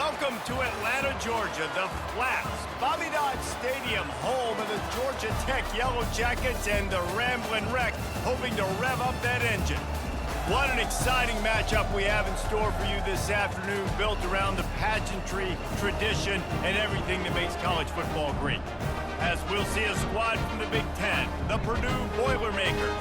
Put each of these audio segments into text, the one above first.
Welcome to Atlanta, Georgia, the Flats, Bobby Dodd Stadium, home of the Georgia Tech Yellow Jackets and the Ramblin' Wreck, hoping to rev up that engine. What an exciting matchup we have in store for you this afternoon, built around the pageantry, tradition, and everything that makes college football great. As we'll see a squad from the Big Ten, the Purdue Boilermakers,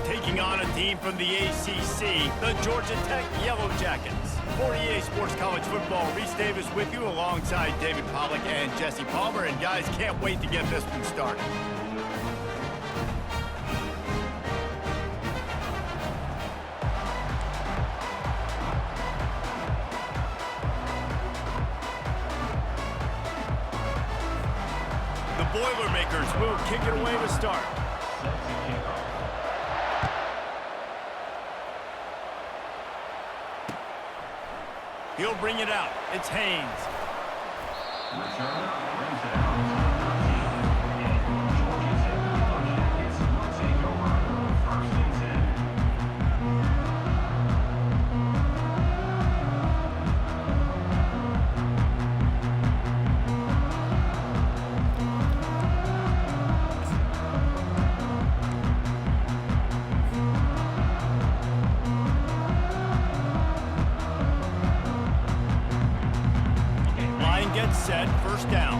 taking on a team from the ACC, the Georgia Tech Yellow Jackets. For EA Sports College Football, Reese Davis with you alongside David Pollack and Jesse Palmer. And guys, can't wait to get this one started. The Boilermakers will kick it away to start. He'll bring it out. It's Haynes. Set, first down.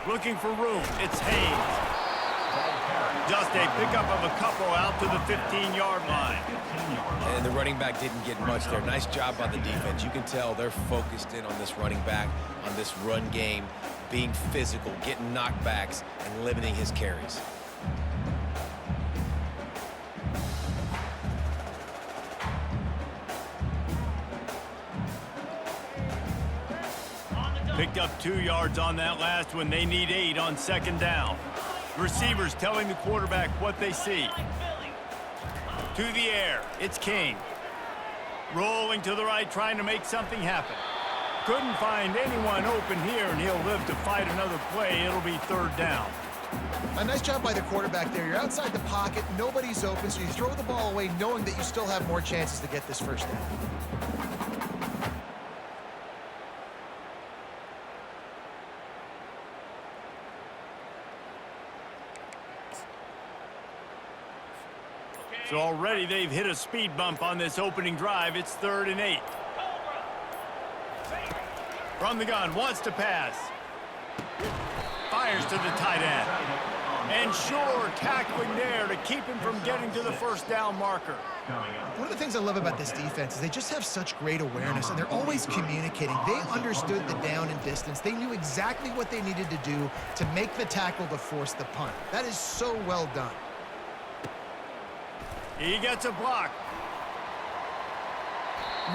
Looking for room, it's Haynes. Just a pickup of a couple out to the 15-yard line. And the running back didn't get much there. Nice job on the defense. You can tell they're focused in on this running back, on this run game, being physical, getting knockbacks, and limiting his carries. Picked up 2 yards on that last one. They need 8 on second down. Receivers telling the quarterback what they see. To the air, it's King. Rolling to the right, trying to make something happen. Couldn't find anyone open here, and he'll live to fight another play. It'll be third down. A nice job by the quarterback there. You're outside the pocket, nobody's open, so you throw the ball away knowing that you still have more chances to get this first down. So already they've hit a speed bump on this opening drive. It's 3rd and 8. From the gun, wants to pass. Fires to the tight end. And sure, tackling there to keep him from getting to the first down marker. One of the things I love about this defense is they just have such great awareness, and they're always communicating. They understood the down and distance. They knew exactly what they needed to do to make the tackle to force the punt. That is so well done. He gets a block.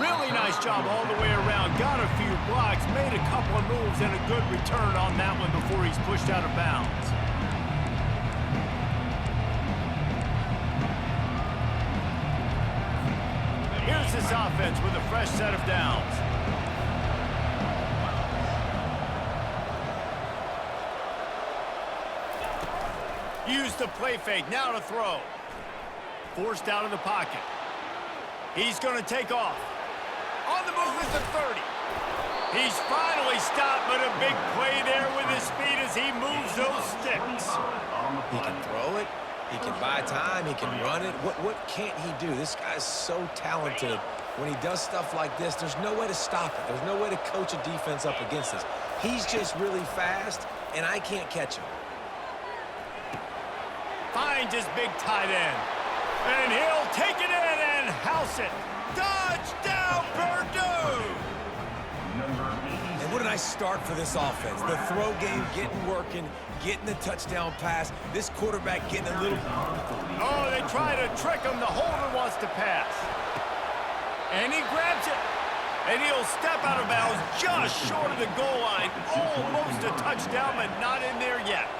Really nice job all the way around. Got a few blocks, made a couple of moves, and a good return on that one before he's pushed out of bounds. Here's this offense with a fresh set of downs. Use the play fake, now to throw. Forced out of the pocket. He's going to take off. On the move with the 30. He's finally stopped, but a big play there with his speed as he moves those sticks. He can throw it. He can buy time. He can run it. What can't he do? This guy's so talented. When he does stuff like this, there's no way to stop it. There's no way to coach a defense up against this. He's just really fast, and I can't catch him. Finds his big tight end. And he'll take it in and house it. Touchdown, Purdue! And what a nice start for this offense. The throw game getting working, getting the touchdown pass. This quarterback getting a little... Oh, they try to trick him. The holder wants to pass. And he grabs it. And he'll step out of bounds just short of the goal line. Almost a touchdown, but not in there yet.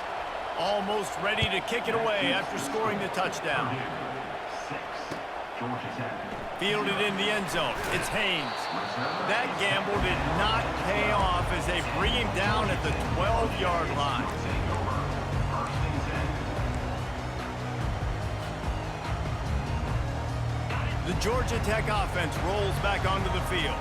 Almost ready to kick it away after scoring the touchdown. Fielded in the end zone. It's Haynes. That gamble did not pay off as they bring him down at the 12-yard line. The Georgia Tech offense rolls back onto the field.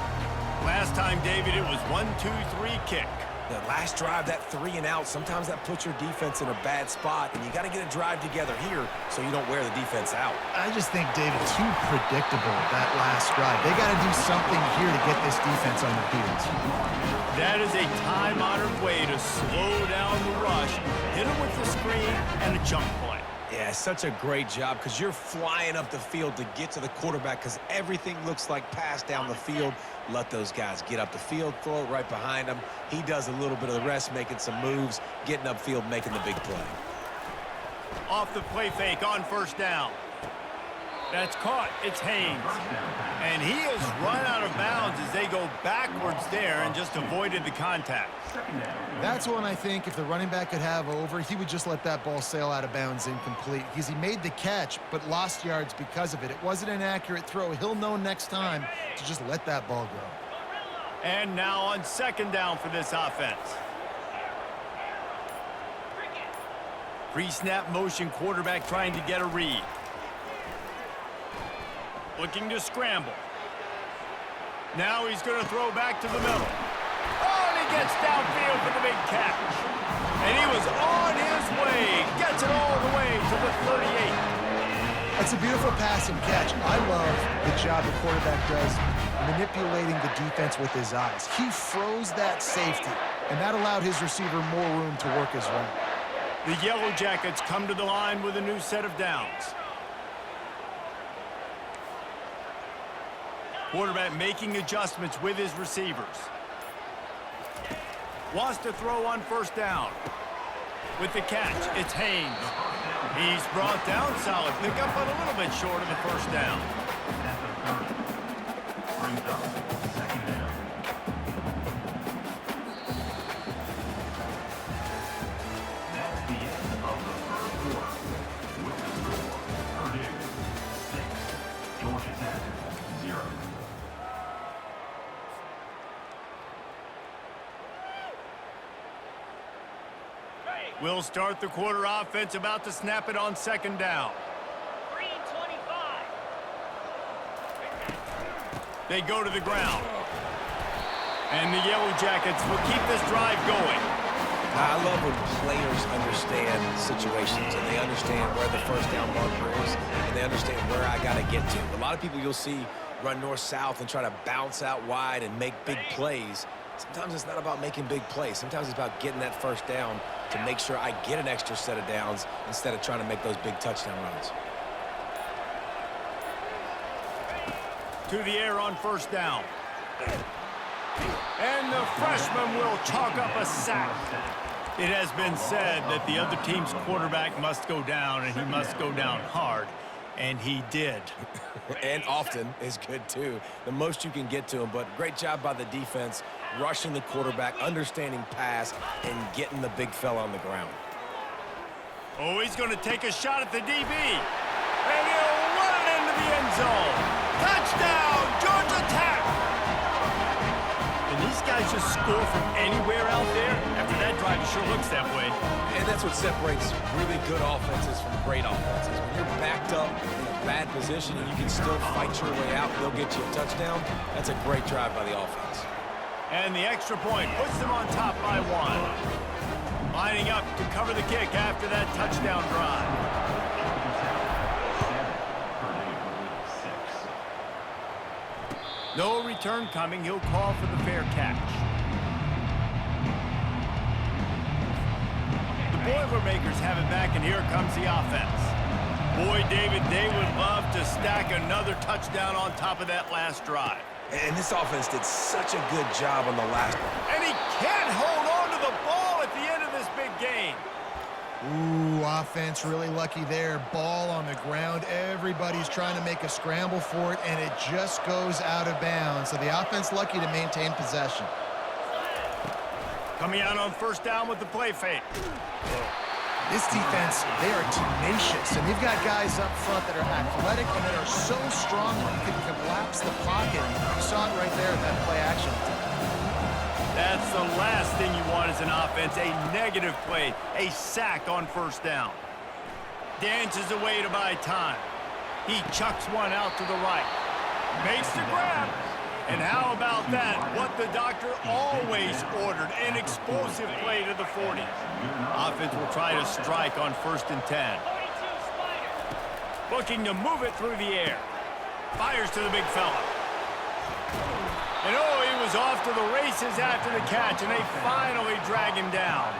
Last time, David, it was 1-2-3 kick. The last drive, that 3 and out, sometimes that puts your defense in a bad spot, and you got to get a drive together here so you don't wear the defense out. I just think, David, too predictable, that last drive. They got to do something here to get this defense on the field. That is a time-honored way to slow down the rush, hit them with the screen, and a jump play. Yeah, such a great job because you're flying up the field to get to the quarterback because everything looks like pass down the field. Let those guys get up the field, throw it right behind him. He does a little bit of the rest, making some moves, getting upfield, making the big play. Off the play fake on first down. That's caught. It's Haynes. And he has run out of bounds as they go backwards there and just avoided the contact. That's one I think if the running back could have over, he would just let that ball sail out of bounds incomplete because he made the catch but lost yards because of it. It wasn't an accurate throw. He'll know next time to just let that ball go. And now on second down for this offense. Pre-snap motion quarterback trying to get a read. Looking to scramble. Now he's going to throw back to the middle. Oh, and he gets downfield for the big catch. And he was on his way. Gets it all the way to the 38. That's a beautiful pass and catch. I love the job the quarterback does manipulating the defense with his eyes. He froze that safety, and that allowed his receiver more room to work his route. The Yellow Jackets come to the line with a new set of downs. Quarterback making adjustments with his receivers. Wants to throw on first down. With the catch, it's Haynes. He's brought down, solid pickup, but a little bit short of the first down. That's the end of the first quarter. With the score, Purdue 6, Georgia Tech 0. We'll start the quarter offense, about to snap it on second down. Green 25. They go to the ground. And the Yellow Jackets will keep this drive going. I love when players understand situations and they understand where the first down marker is and they understand where I got to get to. A lot of people you'll see run north-south and try to bounce out wide and make big plays. Sometimes it's not about making big plays. Sometimes it's about getting that first down to make sure I get an extra set of downs instead of trying to make those big touchdown runs. To the air on first down. And the freshman will chalk up a sack. It has been said that the other team's quarterback must go down, and he must go down hard. And he did. And often is good, too. The most you can get to him, but great job by the defense, rushing the quarterback, understanding pass, and getting the big fella on the ground. Oh, he's going to take a shot at the DB. And he'll run it into the end zone. Touchdown, Georgia Tech! Can these guys just score from anywhere out there? After that drive, it sure looks that way. And that's what separates really good offenses from great offenses. When you're backed up in a bad position and you can still fight your way out and they'll get you a touchdown, that's a great drive by the offense. And the extra point puts them on top by 1. Lining up to cover the kick after that touchdown drive. No return coming. He'll call for the fair catch. The Boilermakers have it back, and here comes the offense. Boy, David, they would love to stack another touchdown on top of that last drive. And this offense did such a good job on the last one. And he can't hold on to the ball at the end of this big game. Ooh, offense really lucky there. Ball on the ground. Everybody's trying to make a scramble for it, and it just goes out of bounds. So the offense lucky to maintain possession. Coming out on first down with the play fake. This defense, they are tenacious, and they've got guys up front that are athletic and that are so strong that you can collapse the pocket. You saw it right there in that play action. That's the last thing you want as an offense, a negative play, a sack on first down. Dances away to buy time. He chucks one out to the right. Makes the grab. And how about that? What the doctor always ordered, an explosive play to the 40. Offense will try to strike on 1st and 10. 42 Spider. Looking to move it through the air. Fires to the big fella. And oh, he was off to the races after the catch, and they finally drag him down.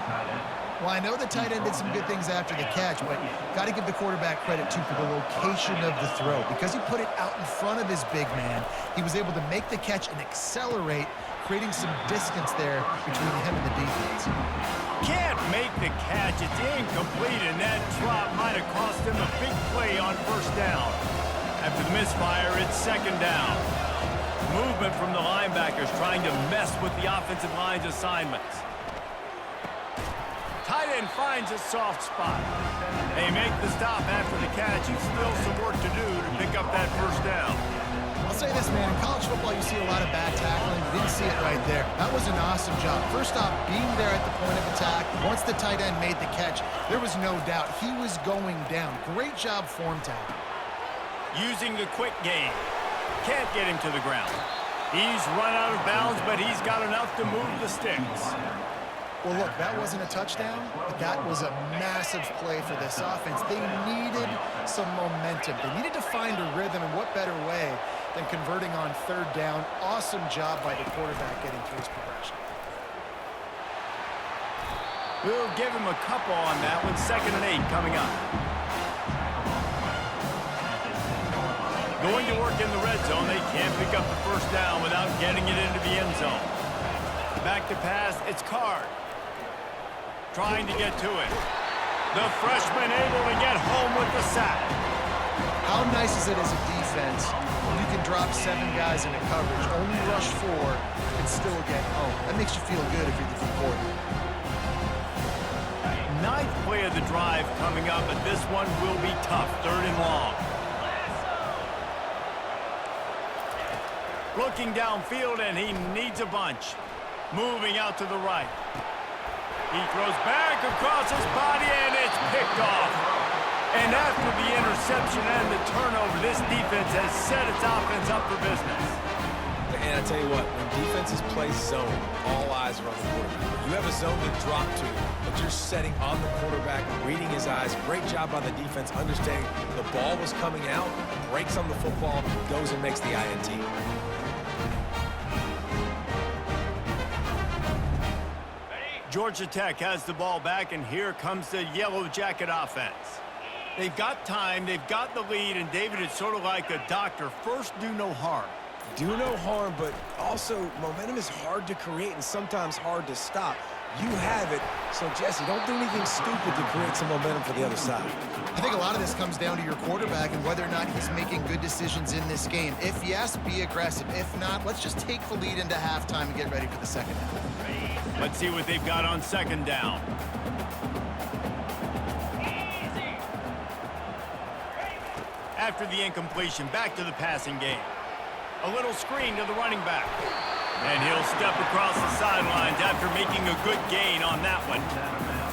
Well, I know the tight end did some good things after the catch, but got to give the quarterback credit, too, for the location of the throw. Because he put it out in front of his big man, he was able to make the catch and accelerate, creating some distance there between him and the defense. Can't make the catch. It's incomplete, and that drop might have cost him a big play on 1st down. After the misfire, it's 2nd down. Movement from the linebackers trying to mess with the offensive line's assignments. Tight end finds a soft spot. They make the stop after the catch. He's still some work to do to pick up that 1st down. I'll say this, man. In college football, you see a lot of bad tackling. You didn't see it right there. That was an awesome job. First off, being there at the point of attack. Once the tight end made the catch, there was no doubt he was going down. Great job form tackle. Using the quick game. Can't get him to the ground. He's run out of bounds, but he's got enough to move the sticks. Well, look, that wasn't a touchdown, but that was a massive play for this offense. They needed some momentum. They needed to find a rhythm, and what better way than converting on 3rd down. Awesome job by the quarterback getting through his progression. We'll give him a couple on that one. 2nd and 8 coming up. Going to work in the red zone. They can't pick up the 1st down without getting it into the end zone. Back to pass, it's Card. Trying to get to it. The freshman able to get home with the sack. How nice is it as a defense when you can drop 7 guys into coverage, only rush 4, and still get home? That makes you feel good if you're the coordinator. 9th play of the drive coming up, but this one will be tough. 3rd and long. Looking downfield, and he needs a bunch. Moving out to the right. He throws back across his body, and it's picked off. And after the interception and the turnover, this defense has set its offense up for business. And I tell you what, when defenses play zone, all eyes are on the quarterback. You have a zone to drop to, but you're setting on the quarterback, reading his eyes. Great job by the defense, understanding the ball was coming out, breaks on the football, goes and makes the INT. Georgia Tech has the ball back, and here comes the Yellow Jacket offense. They've got time, they've got the lead, and David, it's sort of like a doctor. First, do no harm. Do no harm, but also momentum is hard to create and sometimes hard to stop. You have it, so Jesse, don't do anything stupid to create some momentum for the other side. I think a lot of this comes down to your quarterback and whether or not he's making good decisions in this game. If yes, be aggressive. If not, let's just take the lead into halftime and get ready for the 2nd half. Let's see what they've got on 2nd down. After the incompletion, back to the passing game. A little screen to the running back. And he'll step across the sidelines after making a good gain on that one.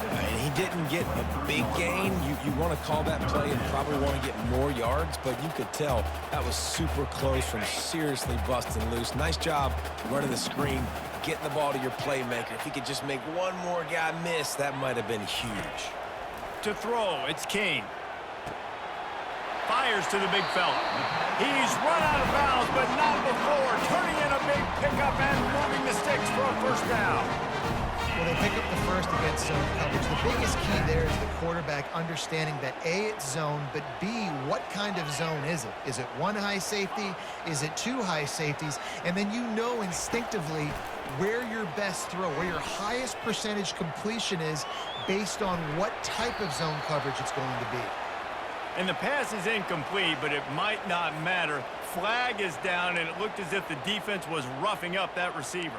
And he didn't get a big gain. You want to call that play and probably want to get more yards, but you could tell that was super close from seriously busting loose. Nice job running the screen, getting the ball to your playmaker. If he could just make one more guy miss, that might have been huge. To throw, it's King. Fires to the big fella. He's run out of bounds, but not before. Turning in a big pickup and moving the sticks for a 1st down. Well, they pick up the 1st against zone coverage. The biggest key there is the quarterback understanding that A, it's zone, but B, what kind of zone is it? Is it 1 high safety? Is it 2 high safeties? And then you know instinctively where your best throw, where your highest percentage completion is based on what type of zone coverage it's going to be. And the pass is incomplete, but it might not matter. Flag is down, and it looked as if the defense was roughing up that receiver.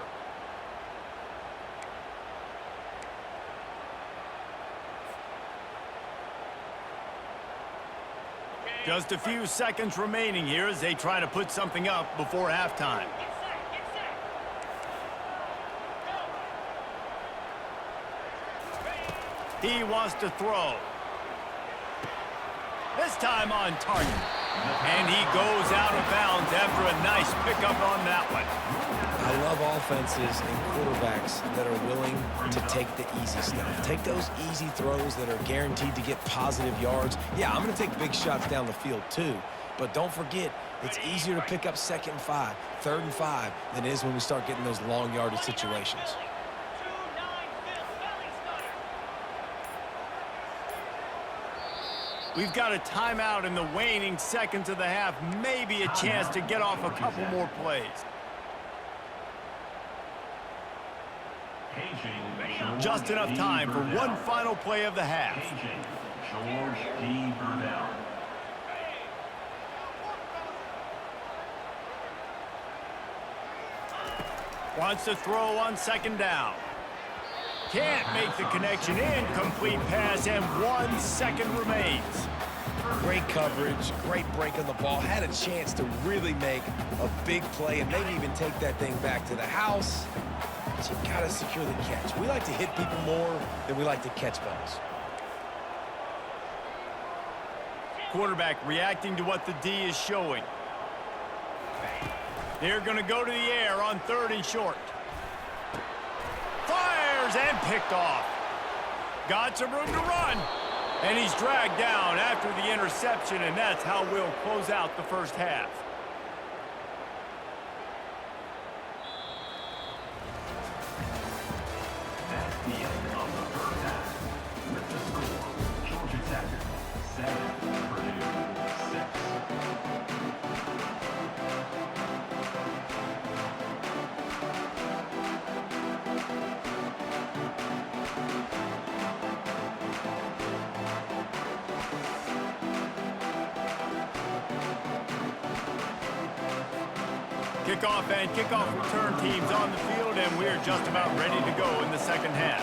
Just a few seconds remaining here as they try to put something up before halftime. He wants to throw. This time on target. And he goes out of bounds after a nice pickup on that one. I love offenses and quarterbacks that are willing to take the easy stuff. Take those easy throws that are guaranteed to get positive yards. Yeah, I'm going to take big shots down the field too. But don't forget, it's easier to pick up 2nd and 5, 3rd and 5 than it is when we start getting those long yardage situations. We've got a timeout in the waning seconds of the half. Maybe a chance to get off a couple more plays. Just enough time for one final play of the half. George D. Burdell. Wants to throw on 2nd down. Can't make the connection. Incomplete pass, and 1 second remains. Great coverage, great break on the ball. Had a chance to really make a big play and maybe even take that thing back to the house. But you got to secure the catch. We like to hit people more than we like to catch balls. Quarterback reacting to what the D is showing. They're going to go to the air on 3rd and short. Fires and picked off. Got some room to run. And he's dragged down after the interception, and that's how we'll close out the first half. That's the end of the first half. With the score, Georgia Tech 7, Purdue 6. Kickoff and kickoff return teams on the field, and we're just about ready to go in the second half.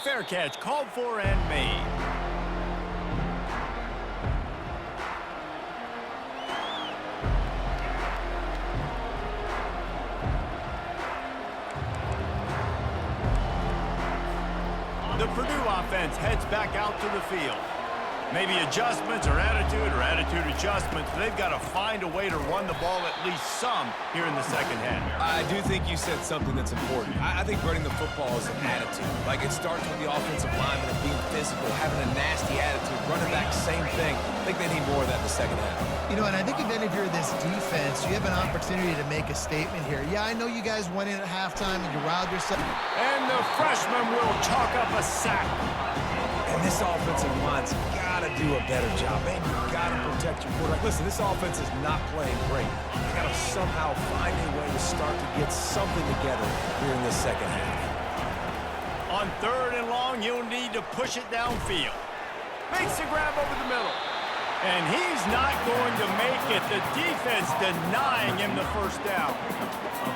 Fair catch called for and made. The Purdue offense heads back out to the field. Maybe adjustments or attitude adjustments. They've got to find a way to run the ball at least some here in the second half. I do think you said something that's important. I think running the football is an attitude. Like, it starts with the offensive lineman and being physical, having a nasty attitude. Running back, same thing. I think they need more of that in the second half. You know, and I think even if you're this defense, you have an opportunity to make a statement here. Yeah, I know you guys went in at halftime and you riled yourself. And the freshman will chalk up a sack. And this offensive line's got to do a better job. Man, you've got to protect your quarterback. Listen, this offense is not playing great. They got to somehow find a way to start to get something together here in this second half. On 3rd and long, you'll need to push it downfield. Makes the grab over the middle. And he's not going to make it. The defense denying him the first down.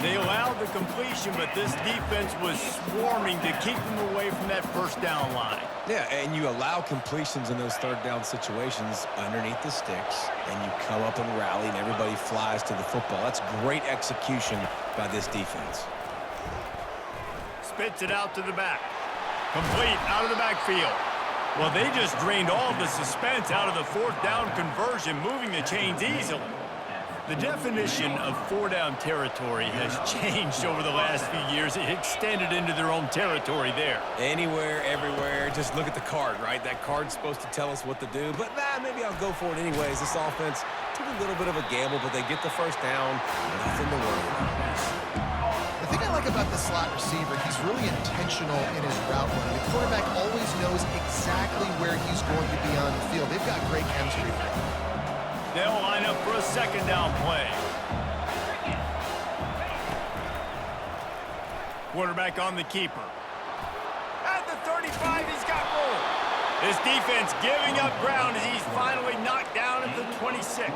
They allowed the completion, but this defense was swarming to keep them away from that first down line. Yeah, and you allow completions in those 3rd down situations underneath the sticks, and you come up and rally, and everybody flies to the football. That's great execution by this defense. Spits it out to the back. Complete out of the backfield. Well, they just drained all the suspense out of the 4th down conversion, moving the chains easily. The definition of 4-down territory has changed over the last few years. It extended into their own territory there. Anywhere, everywhere, just look at the card, right? That card's supposed to tell us what to do, but maybe I'll go for it anyways. This offense took a little bit of a gamble, but they get the first down. Nothing to worry about. The thing I like about the slot receiver, he's really intentional in his route running. The quarterback always knows exactly where he's going to be on the field. They've got great chemistry there. They'll line up for a 2nd down play. Quarterback on the keeper. At the 35, he's got room. This defense giving up ground as he's finally knocked down at the 26.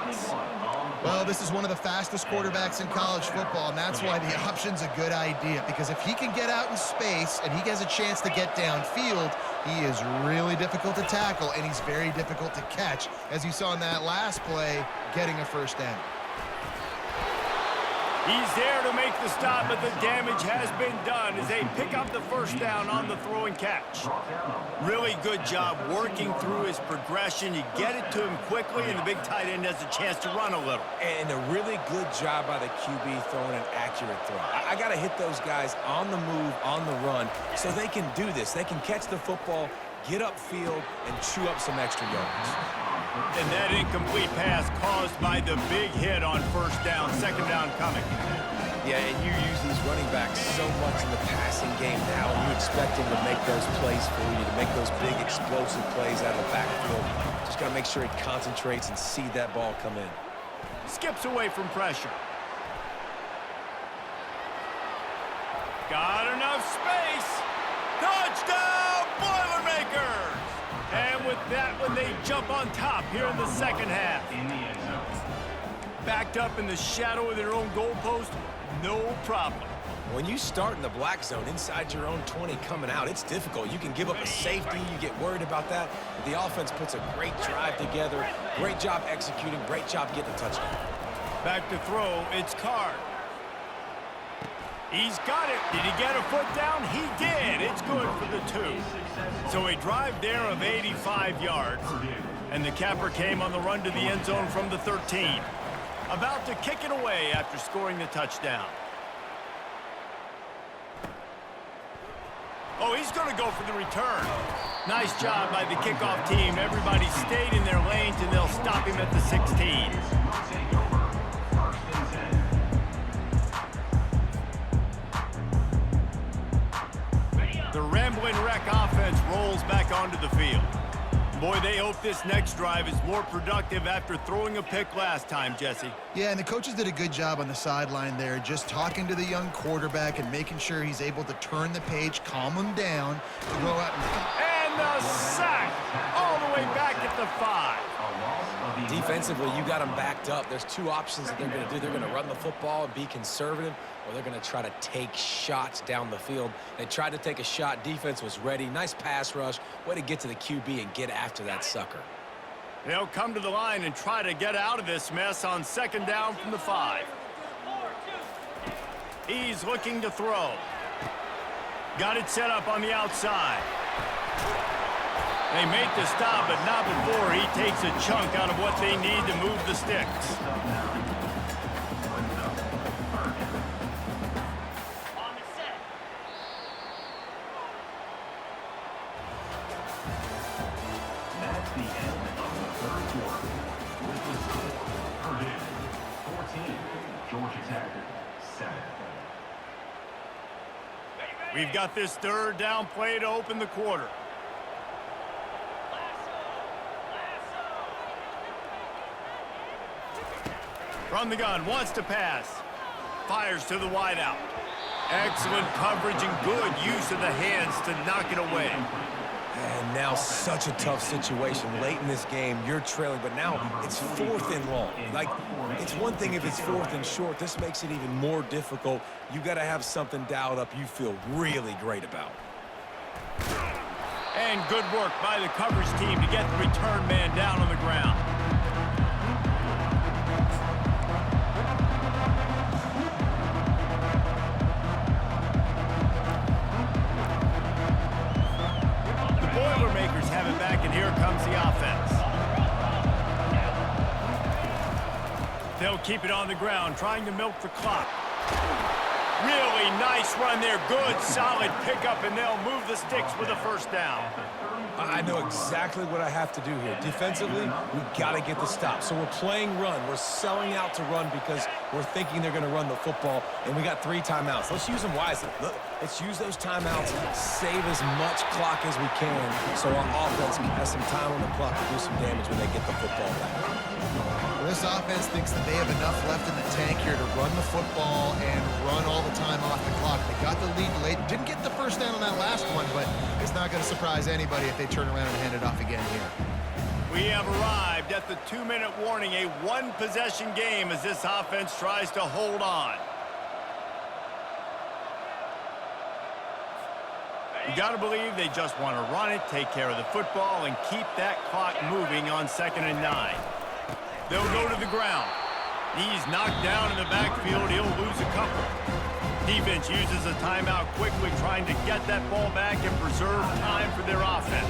Well, this is one of the fastest quarterbacks in college football, and that's why the option's a good idea, because if he can get out in space and he has a chance to get downfield, he is really difficult to tackle, and he's very difficult to catch, as you saw in that last play, getting a first down. He's there to make the stop, but the damage has been done as they pick up the first down on the throw and catch. Really good job working through his progression. You get it to him quickly, and the big tight end has a chance to run a little. And a really good job by the QB throwing an accurate throw. I got to hit those guys on the move, on the run, so they can do this. They can catch the football, get upfield, and chew up some extra yards. And that incomplete pass caused by the big hit on first down, second down coming. Yeah, and you use these running backs so much in the passing game now, and you expect them to make those plays for you, to make those big explosive plays out of the backfield. Just got to make sure he concentrates and see that ball come in. Skips away from pressure. Got enough space. Touchdown, Boilermakers! And with that one, they jump on top here in the second half. Backed up in the shadow of their own goalpost, no problem. When you start in the black zone inside your own 20 coming out, it's difficult. You can give up a safety. You get worried about that. But the offense puts a great drive together. Great job executing. Great job getting a touchdown. Back to throw. It's Card. He's got it. Did he get a foot down? He did. It's good for the 2. So a drive there of 85 yards. And the capper came on the run to the end zone from the 13. About to kick it away after scoring the touchdown. Oh, he's going to go for the return. Nice job by the kickoff team. Everybody stayed in their lanes, and they'll stop him at the 16. The Ramblin' Wreck offense rolls back onto the field. Boy, they hope this next drive is more productive after throwing a pick last time, Jesse. Yeah, and the coaches did a good job on the sideline there, just talking to the young quarterback and making sure he's able to turn the page, calm him down, to go out and the sack all the way back at the 5. Defensively, you got them backed up. There's 2 options that they're going to do. They're going to run the football and be conservative, or they're going to try to take shots down the field. They tried to take a shot. Defense was ready. Nice pass rush. Way to get to the QB and get after that sucker. They'll come to the line and try to get out of this mess on second down from the 5. He's looking to throw. Got it set up on the outside. They make the stop, but not before he takes a chunk out of what they need to move the sticks. On the set. That's the end of the third quarter. With the score, Purdue 14, Georgia Tech 7. We've got this third down play to open the quarter. From the gun, wants to pass. Fires to the wideout. Excellent coverage and good use of the hands to knock it away. And now such a tough situation. Late in this game, you're trailing, but now it's 4th and long. Like, it's one thing if it's 4th and short. This makes it even more difficult. You got to have something dialed up you feel really great about. And good work by the coverage team to get the return man down on the ground. Boilermakers have it back, and here comes the offense. They'll keep it on the ground, trying to milk the clock. Really nice run there. Good, solid pickup, and they'll move the sticks with a first down. I know exactly what I have to do here. Defensively, we've got to get the stop. So we're playing run. We're selling out to run because we're thinking they're going to run the football, and we got 3 timeouts. Let's use them wisely. Let's use those timeouts, save as much clock as we can so our offense has some time on the clock to do some damage when they get the football back. This offense thinks that they have enough left in the tank here to run the football and run all the time off the clock. They got the lead late. Didn't get the first down on that last one, but it's not going to surprise anybody if they turn around and hand it off again here. We have arrived at the 2-minute warning, a one-possession game as this offense tries to hold on. You got to believe they just want to run it, take care of the football, and keep that clock moving on 2nd and 9. They'll go to the ground. He's knocked down in the backfield. He'll lose a couple. Defense uses a timeout quickly, trying to get that ball back and preserve time for their offense.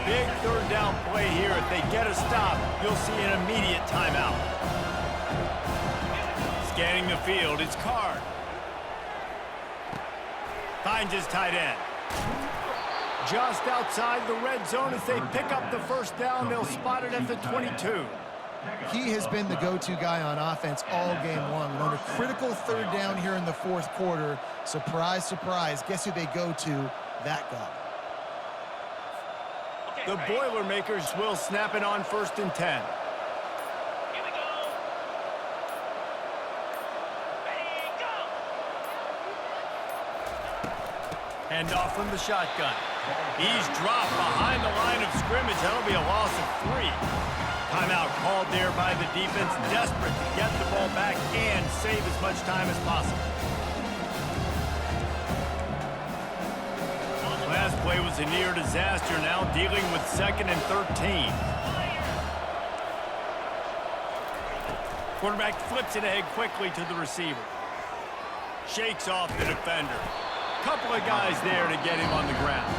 Big third down play here. If they get a stop, you'll see an immediate timeout. Scanning the field, it's Card. Finds his tight end. Just outside the red zone as they pick up the first down. They'll spot it at the 22. He has been the go-to guy on offense all game long. And on a critical third down here in the fourth quarter, surprise, surprise, guess who they go to? That guy. The Boilermakers will snap it on 1st and 10. Here we go. Ready, go. Hand off from the shotgun. He's dropped behind the line of scrimmage. That'll be a loss of 3. Timeout called there by the defense, desperate to get the ball back and save as much time as possible. Last play was a near disaster, now dealing with 2nd and 13. Quarterback flips it ahead quickly to the receiver. Shakes off the defender. Couple of guys there to get him on the ground.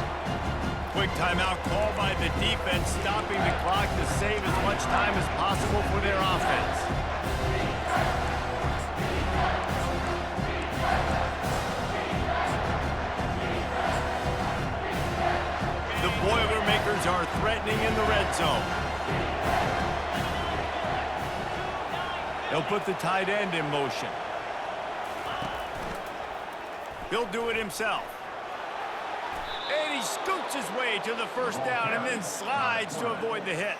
Quick timeout called by the defense, stopping the clock to save as much time as possible for their offense. The Boilermakers are threatening in the red zone. They'll put the tight end in motion. He'll do it himself. And he scoots his way to the first down and then slides to avoid the hit.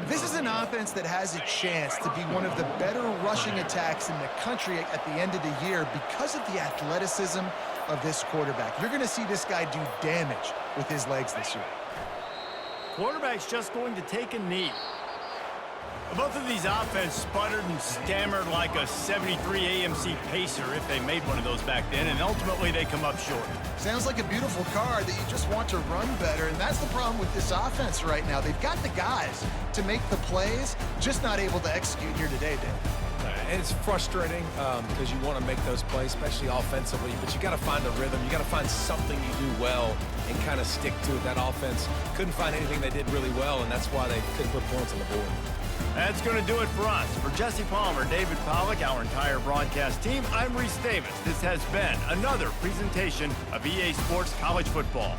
This is an offense that has a chance to be one of the better rushing attacks in the country at the end of the year because of the athleticism of this quarterback. You're going to see this guy do damage with his legs this year. Quarterback's just going to take a knee. Both of these offenses sputtered and stammered like a 73 AMC Pacer if they made one of those back then, and ultimately they come up short. Sounds like a beautiful car that you just want to run better, and that's the problem with this offense right now. They've got the guys to make the plays, just not able to execute here today, Dave. And it's frustrating because you want to make those plays, especially offensively, but you got to find a rhythm. You got to find something you do well and kind of stick to it. That offense couldn't find anything they did really well, and that's why they couldn't put points on the board. That's going to do it for us. For Jesse Palmer, David Pollack, our entire broadcast team, I'm Reese Davis. This has been another presentation of EA Sports College Football.